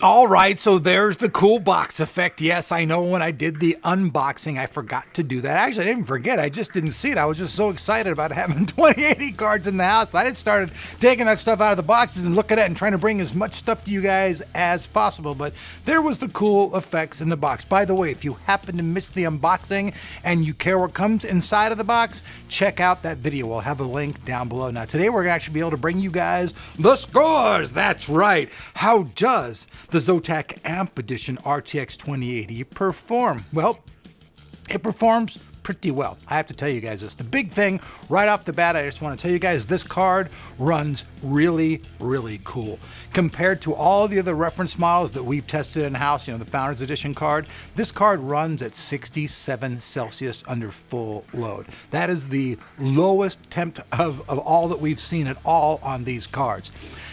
All right, so there's the cool box effect. Yes, I know when I did the unboxing, I forgot to do that. Actually, I didn't forget. I just didn't see it. I was just so excited about having 2080 cards in the house. I had started taking that stuff out of the boxes and looking at it and trying to bring as much stuff to you guys as possible. But there was the cool effects in the box. By the way, if you happen to miss the unboxing and you care what comes inside of the box, check out that video. We'll have a link down below. Now, today we're going to actually be able to bring you guys the scores. That's right. How does the Zotac Amp Edition RTX 2080 perform? Well, it performs pretty well. I have to tell you guys this. The big thing right off the bat, I just want to tell you guys, this card runs really, really cool. Compared to all the other reference models that we've tested in-house, the Founders Edition card, this card runs at 67 Celsius under full load. That is the lowest temp of all that we've seen at all on these cards.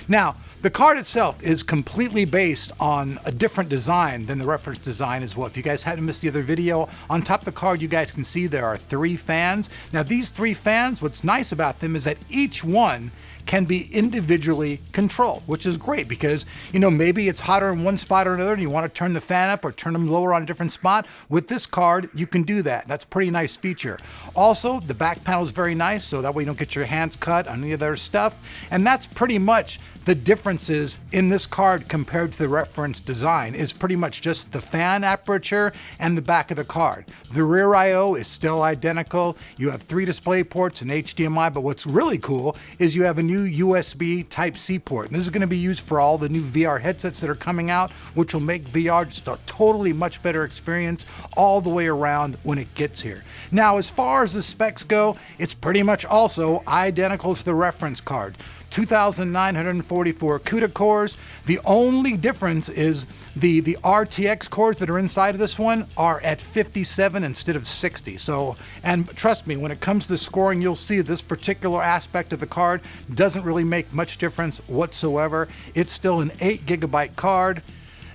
Now, the card itself is completely based on a different design than the reference design as well. If you guys hadn't missed the other video, on top of the card you guys can see there are 3 fans. Now these 3 fans, what's nice about them is that each one can be individually controlled, which is great because, maybe it's hotter in one spot or another and you want to turn the fan up or turn them lower on a different spot. With this card, you can do that. That's a pretty nice feature. Also, the back panel is very nice, so that way you don't get your hands cut on any of their stuff. And that's pretty much the differences in this card compared to the reference design is pretty much just the fan aperture and the back of the card. The rear I/O is still identical. You have 3 display ports and HDMI, but what's really cool is you have a new USB Type-C port. And this is going to be used for all the new VR headsets that are coming out, which will make VR just a totally much better experience all the way around when it gets here. Now, as far as the specs go, it's pretty much also identical to the reference card. 2,944 CUDA cores. The only difference is the RTX cores that are inside of this one are at 57 instead of 60. So, and trust me, when it comes to scoring, you'll see this particular aspect of the card doesn't really make much difference whatsoever. It's still an 8GB card.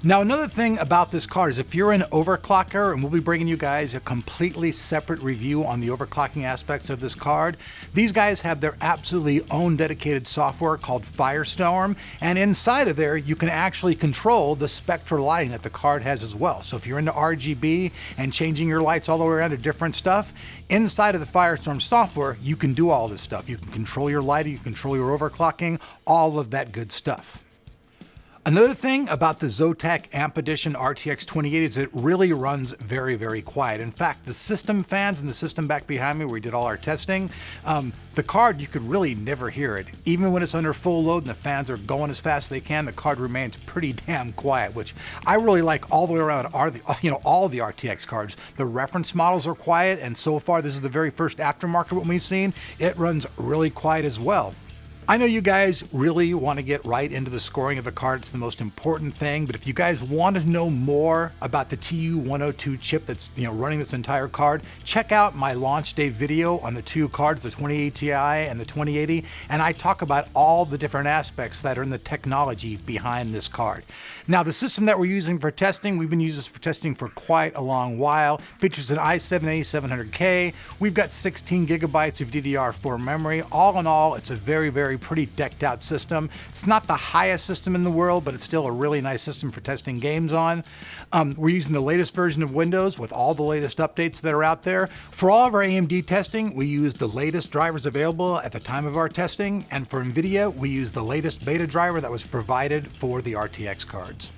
Now, another thing about this card is if you're an overclocker, and we'll be bringing you guys a completely separate review on the overclocking aspects of this card, these guys have their absolutely own dedicated software called Firestorm, and inside of there, you can actually control the spectral lighting that the card has as well. So if you're into RGB and changing your lights all the way around to different stuff, inside of the Firestorm software, you can do all this stuff. You can control your lighting, you can control your overclocking, all of that good stuff. Another thing about the Zotac Amp Edition RTX 2080 is it really runs very, very quiet. In fact, the system fans and the system back behind me where we did all our testing, the card, you could really never hear it. Even when it's under full load and the fans are going as fast as they can, the card remains pretty damn quiet, which I really like all the way around all the RTX cards. The reference models are quiet, and so far this is the very first aftermarket one we've seen. It runs really quiet as well. I know you guys really want to get right into the scoring of the card. It's the most important thing, but if you guys want to know more about the TU102 chip that's running this entire card, check out my launch day video on the 2 cards, the 2080 Ti and the 2080, and I talk about all the different aspects that are in the technology behind this card. Now, the system that we're using for testing, we've been using this for testing for quite a long while. Features an i7-8700K. We've got 16GB of DDR4 memory. All in all, it's a very, very pretty decked out system. It's not the highest system in the world, but it's still a really nice system for testing games on. We're using the latest version of Windows with all the latest updates that are out there. For all of our AMD testing, we use the latest drivers available at the time of our testing, and for NVIDIA, we use the latest beta driver that was provided for the RTX cards.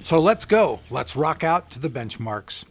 So let's go. Let's rock out to the benchmarks.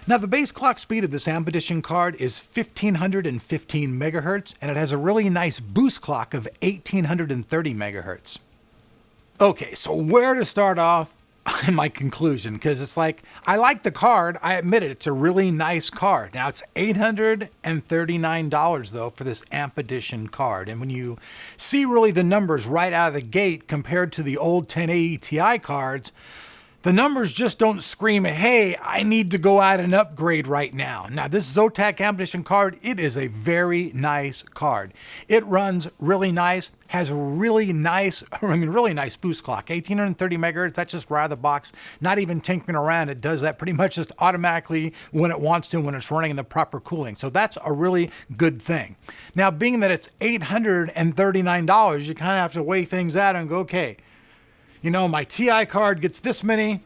Now the base clock speed of this AMP Edition card is 1515 megahertz, and it has a really nice boost clock of 1830 megahertz. Okay, so where to start off in my conclusion, because it's like, I like the card, I admit it, it's a really nice card. Now it's $839 though for this AMP Edition card, and when you see really the numbers right out of the gate compared to the old 1080 Ti cards, the numbers just don't scream, hey, I need to go out and upgrade right now. Now, this Zotac AMP Edition card, it is a very nice card. It runs really nice, has a really nice boost clock. 1830 megahertz, that's just right out of the box. Not even tinkering around, it does that pretty much just automatically when it wants to, when it's running in the proper cooling. So that's a really good thing. Now, being that it's $839, you kind of have to weigh things out and go, okay, you know, my TI card gets this many,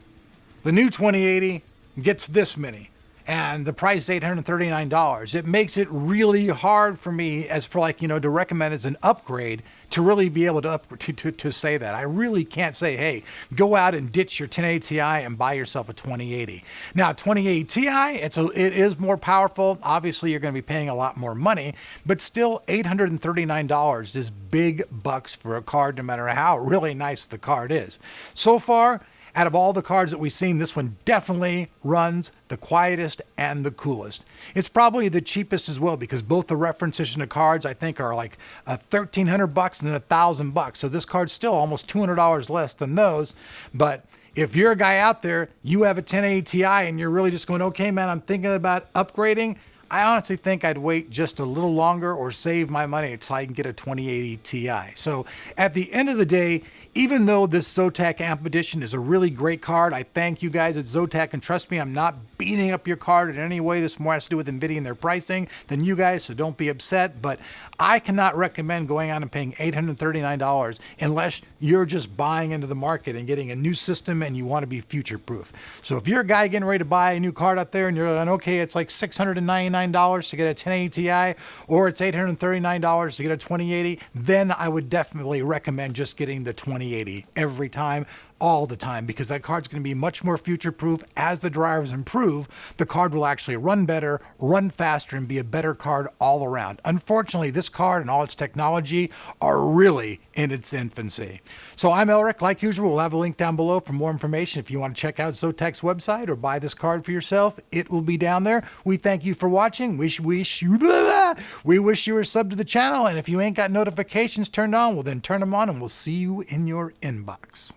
the new 2080 gets this many, and the price is $839. It makes it really hard for me as for like, you know, to recommend as an upgrade to really be able to say that. I really can't say, hey, go out and ditch your 1080 Ti and buy yourself a 2080. Now, 2080 Ti, it is more powerful. Obviously, you're going to be paying a lot more money, but still $839 is big bucks for a card, no matter how really nice the card is. So far, out of all the cards that we've seen, this one definitely runs the quietest and the coolest. It's probably the cheapest as well, because both the reference edition of cards I think are like $1,300 and then $1,000. So this card's still almost $200 less than those. But if you're a guy out there, you have a 1080 Ti and you're really just going, okay, man, I'm thinking about upgrading, I honestly think I'd wait just a little longer or save my money until I can get a 2080 Ti. So at the end of the day, even though this Zotac AMP Edition is a really great card, I thank you guys at Zotac, and trust me, I'm not beating up your card in any way. This more has to do with NVIDIA and their pricing than you guys, so don't be upset. But I cannot recommend going out and paying $839 unless you're just buying into the market and getting a new system and you want to be future-proof. So if you're a guy getting ready to buy a new card out there and you're like, okay, it's like $699 to get a 1080 Ti, or it's $839 to get a 2080, then I would definitely recommend just getting the 2080 every time, all the time, because that card's going to be much more future-proof. As the drivers improve, the card will actually run better, run faster, and be a better card all around. Unfortunately, this card and all its technology are really in its infancy. So I'm Elric. Like usual, we'll have a link down below for more information. If you want to check out Zotac's website or buy this card for yourself, it will be down there. We thank you for watching. We wish you were subbed to the channel, and if you ain't got notifications turned on, well then turn them on, and we'll see you in your inbox.